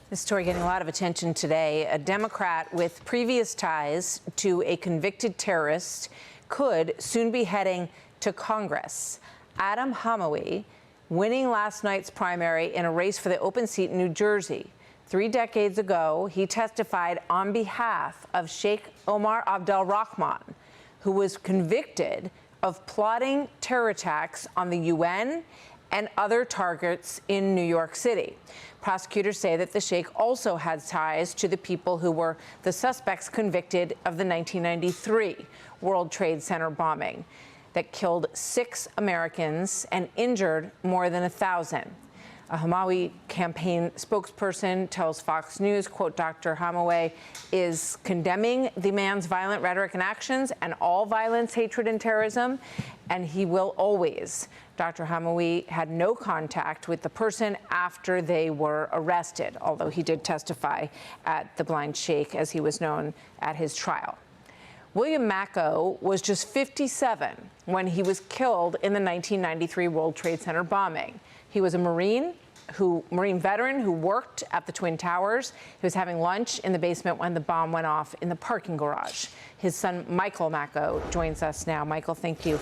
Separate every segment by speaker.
Speaker 1: This story getting a lot of attention today. A Democrat with previous ties to a convicted terrorist could soon be heading to Congress. Adam Hamawy winning last night's primary in a race for the open seat in New Jersey. 3 decades ago, he testified on behalf of Sheikh Omar Abdel-Rahman, who was convicted of plotting terror attacks on the UN and other targets in New York City. Prosecutors say that the sheikh also had ties to the people who were the suspects convicted of the 1993 World Trade Center bombing that killed 6 Americans and injured more than 1,000. A Hamawy campaign spokesperson tells Fox News, quote, Dr. Hamawy is condemning the man's violent rhetoric and actions and all violence, hatred, and terrorism, and he will always. Dr. Hamawy had no contact with the person after they were arrested, although he did testify at the Blind Sheikh, as he was known, at his trial. William Macko was just 57 when he was killed in the 1993 World Trade Center bombing. He was a Marine veteran who worked at the Twin Towers. He was having lunch in the basement when the bomb went off in the parking garage. His son, Michael Macko, joins us now. Michael, thank you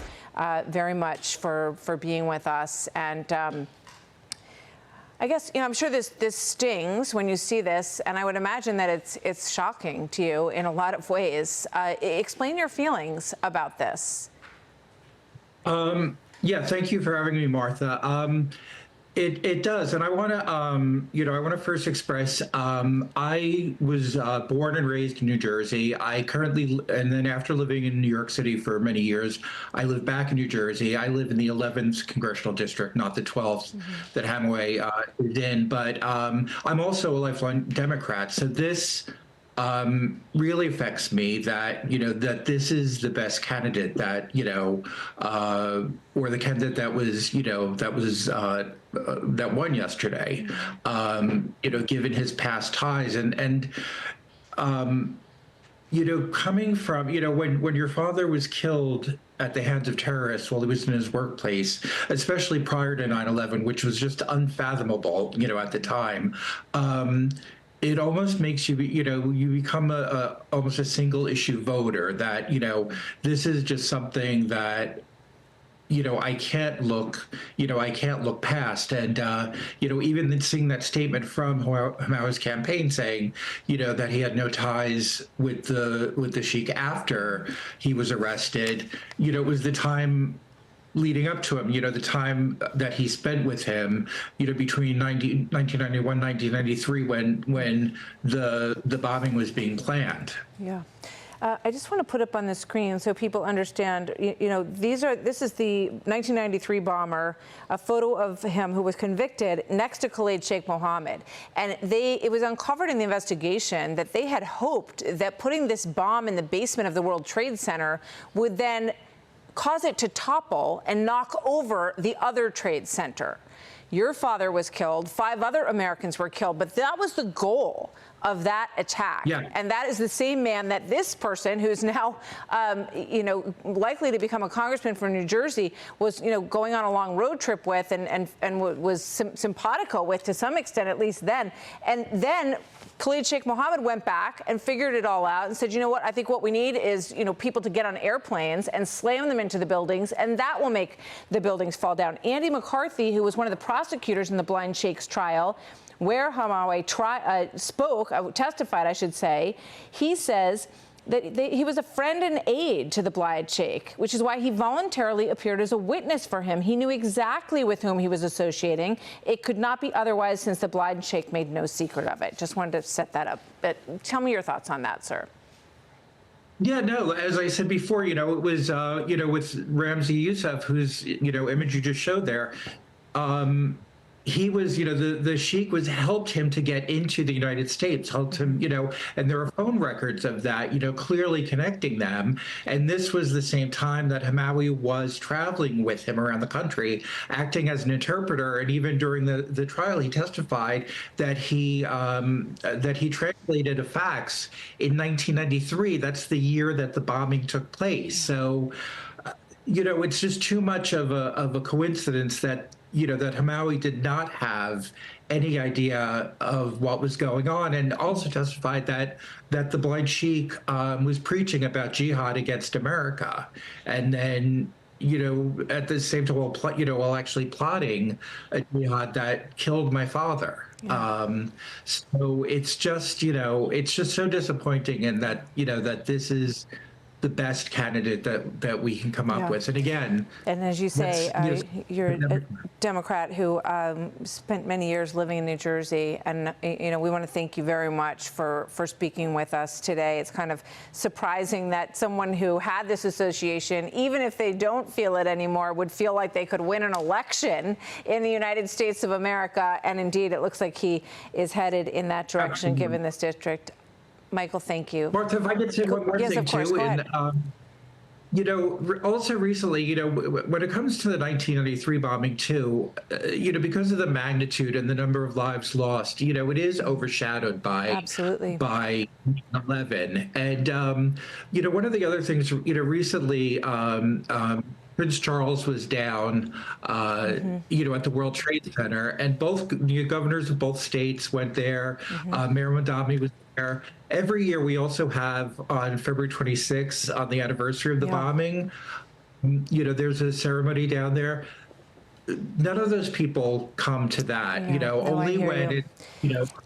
Speaker 1: very much for being with us. And I guess, I'm sure this stings when you see this, and I would imagine that it's shocking to you in a lot of ways. Explain your feelings about this.
Speaker 2: Yeah, thank you for having me, Martha. It does, and I want to, I want to first express, I was born and raised in New Jersey. I currently, and then after living in New York City for many years, I live back in New Jersey. I live in the 11th congressional district, not the 12th that Hamawy is in. But I'm also a lifelong Democrat, so this really affects me that, that this is the best candidate that, or the candidate that was, that won yesterday, given his past ties and coming from, when your father was killed at the hands of terrorists while he was in his workplace, especially prior to 9/11, which was just unfathomable, at the time, it almost makes you, you become almost a single issue voter that, this is just something that, I can't look past. And, even seeing that statement from Hamawy's campaign saying, that he had no ties with the sheikh after he was arrested, it was the time leading up to him, the time that he spent with him, between 1991, 1993, when the bombing was being planned.
Speaker 1: Yeah. I just want to put up on the screen so people understand, this is the 1993 bomber, a photo of him who was convicted next to Khalid Sheikh Mohammed. And it was uncovered in the investigation that they had hoped that putting this bomb in the basement of the World Trade Center would then cause it to topple and knock over the other trade center. Your father was killed, 5 other Americans were killed, but that was the goal of that attack.
Speaker 2: Yeah. And
Speaker 1: that is the same man that this person, who's now, likely to become a congressman from New Jersey, was, going on a long road trip with and was simpatico with, to some extent, at least then. And then Khalid Sheikh Mohammed went back and figured it all out and said, you know what, I think what we need is, people to get on airplanes and slam them into the buildings, and that will make the buildings fall down. Andy McCarthy, who was one of the prosecutors in the Blind Sheikh's trial, where Hamawy testified, I should say, he says that he was a friend and aide to the Blind Sheikh, which is why he voluntarily appeared as a witness for him. He knew exactly with whom he was associating. It could not be otherwise, since the Blind Sheikh made no secret of it. Just wanted to set that up. But tell me your thoughts on that, sir.
Speaker 2: Yeah, no, as I said before, it was, with Ramzi Youssef, whose, image you just showed there, he was, the sheikh helped him to get into the United States, helped him, and there are phone records of that, clearly connecting them. And this was the same time that Hamawy was traveling with him around the country, acting as an interpreter. And even during the trial, he testified that he translated a fax in 1993. That's the year that the bombing took place. So, it's just too much of a coincidence that that Hamawy did not have any idea of what was going on, and also testified that the Blind Sheik was preaching about jihad against America, and then at the same time, while actually plotting a jihad that killed my father. Yeah. So it's just so disappointing, and that this is the best candidate that we can come up with. And again,
Speaker 1: and as you say, you're a Democrat who spent many years living in New Jersey, and we want to thank you very much for speaking with us today. It's kind of surprising that someone who had this association, even if they don't feel it anymore, would feel like they could win an election in the United States of America. And indeed, it looks like he is headed in that direction. Absolutely. Given this district. Michael, thank you.
Speaker 2: Martha, if I could say one more thing,
Speaker 1: of course,
Speaker 2: too.
Speaker 1: And,
Speaker 2: also recently, when it comes to the 1993 bombing, too, because of the magnitude and the number of lives lost, it is overshadowed by 9/11. And, one of the other things, recently, Prince Charles was down, at the World Trade Center, and both governors of both states went there. Mayor Mamdani was there. Every year, we also have on February 26th, on the anniversary of the bombing, there's a ceremony down there. None of those people come to that, only when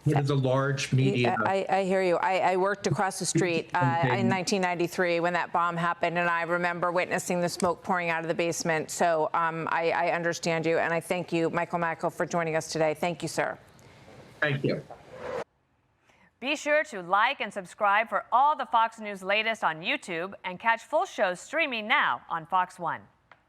Speaker 2: the large media.
Speaker 1: I hear you. I worked across the street in 1993 when that bomb happened, and I remember witnessing the smoke pouring out of the basement. So I understand you, and I thank you, Michael Macko, for joining us today. Thank you, sir.
Speaker 2: Thank you.
Speaker 3: Be sure to like and subscribe for all the Fox News latest on YouTube, and catch full shows streaming now on Fox One.